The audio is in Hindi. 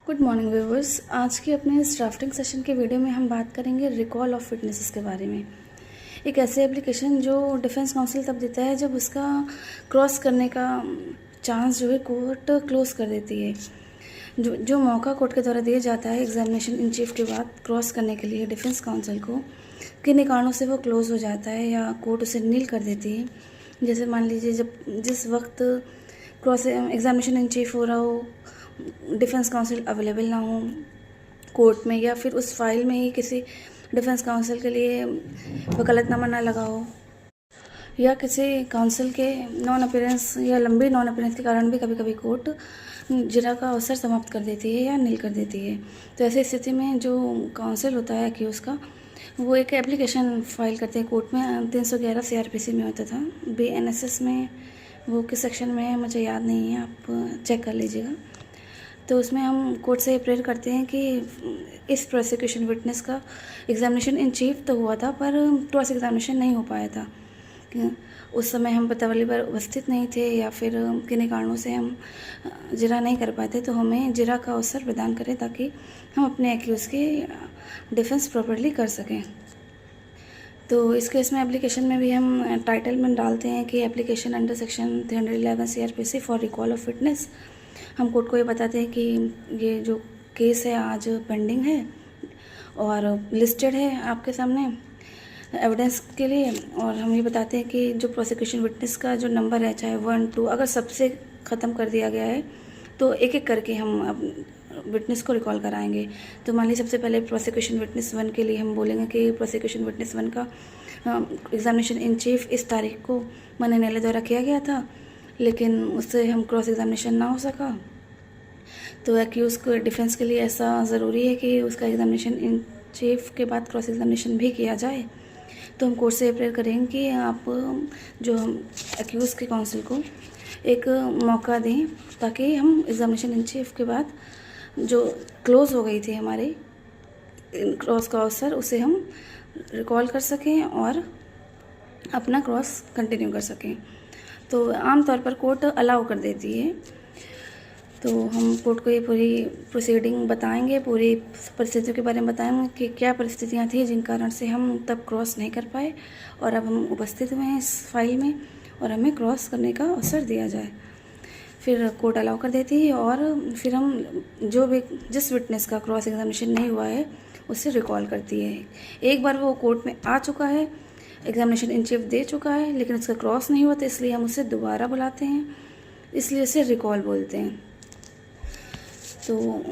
Good morning viewers. आज की अपने इस ड्राफ्टिंग सेशन के वीडियो में हम बात करेंगे रिकॉल ऑफ विटनेसेस के बारे में। एक ऐसी एप्लीकेशन जो डिफेंस काउंसिल तब देता है जब उसका क्रॉस करने का चांस जो है कोर्ट क्लोज कर देती है। जो मौका कोर्ट के द्वारा दिया जाता है एग्जामिनेशन इन चीफ के बाद क्रॉस करने के लिए डिफेंस काउंसिल को, किन कारणों से वो क्लोज हो जाता है या कोर्ट उसे नील कर देती है। जैसे मान लीजिए जिस वक्त क्रॉस एग्जामिनेशन इन चीफ हो रहा हो, डिफेंस काउंसिल अवेलेबल ना हो कोर्ट में, या फिर उस फाइल में ही किसी डिफेंस काउंसिल के लिए वकालतनामा ना लगा हो, या किसी काउंसिल के नॉन अपीयरेंस या लंबी नॉन अपीयरेंस के कारण भी कभी कभी कोर्ट जिरा का अवसर समाप्त कर देती है या नील कर देती है। तो ऐसी स्थिति में जो काउंसिल होता है एक्यूज़ का, वो एक एप्लीकेशन फाइल करते हैं कोर्ट में। 311 CRPC में होता था, BNSS में वो किस सेक्शन में है मुझे याद नहीं है, आप चेक कर लीजिएगा। तो उसमें हम कोर्ट से प्रेयर करते हैं कि इस प्रोसिक्यूशन विटनेस का एग्जामिनेशन इन चीफ तो हुआ था पर क्रॉस एग्जामिनेशन नहीं हो पाया था। उस समय हम पतावली पर उपस्थित नहीं थे या फिर किन्हीं कारणों से हम जिरा नहीं कर पाते, तो हमें जिरा का अवसर प्रदान करें ताकि हम अपने एक्यूज़ की डिफेंस प्रॉपरली कर सकें। तो इस केस में एप्लीकेशन में भी हम टाइटल में डालते हैं कि application under section 311 CRPC for recall of witness. हम कोर्ट को ये बताते हैं कि ये जो केस है आज पेंडिंग है और लिस्टेड है आपके सामने एविडेंस के लिए, और हम ये बताते हैं कि जो प्रोसिक्यूशन विटनेस का जो नंबर है, चाहे 1 2, अगर सबसे ख़त्म कर दिया गया है तो एक एक करके हम विटनेस को रिकॉल कराएंगे। तो मान लीजिए सबसे पहले प्रोसिक्यूशन विटनेस 1 के लिए हम बोलेंगे कि प्रोसिक्यूशन विटनेस 1 का एग्जामिनेशन इन चीफ इस तारीख को माननीय न्यायालय द्वारा किया गया था, लेकिन उससे हम क्रॉस एग्जामिनेशन ना हो सका। तो एक्यूज़ को डिफेंस के लिए ऐसा ज़रूरी है कि उसका एग्जामिनेशन इन चीफ के बाद क्रॉस एग्जामिनेशन भी किया जाए। तो हम कोर्ट से प्रेयर करेंगे कि आप जो हम एक्यूज़ के काउंसिल को एक मौका दें ताकि हम एग्जामिनेशन इन चीफ के बाद जो क्लोज़ हो गई थी हमारी क्रॉस का अवसर, उसे हम रिकॉल कर सकें और अपना क्रॉस कंटिन्यू कर सकें। तो आमतौर पर कोर्ट अलाउ कर देती है। तो हम कोर्ट को ये पूरी प्रोसीडिंग बताएंगे, पूरी परिस्थितियों के बारे में बताएंगे कि क्या परिस्थितियाँ थी जिन कारण से हम तब क्रॉस नहीं कर पाए, और अब हम उपस्थित हुए हैं इस फाइल में और हमें क्रॉस करने का अवसर दिया जाए। फिर कोर्ट अलाउ कर देती है और फिर हम जिस विटनेस का क्रॉस एग्जामिनेशन नहीं हुआ है उससे रिकॉल करती है। एक बार वो कोर्ट में आ चुका है, एग्जामिनेशन इन चीफ दे चुका है, लेकिन उसका क्रॉस नहीं हुआ, तो इसलिए हम उसे दोबारा बुलाते हैं, इसलिए उसे रिकॉल बोलते हैं। तो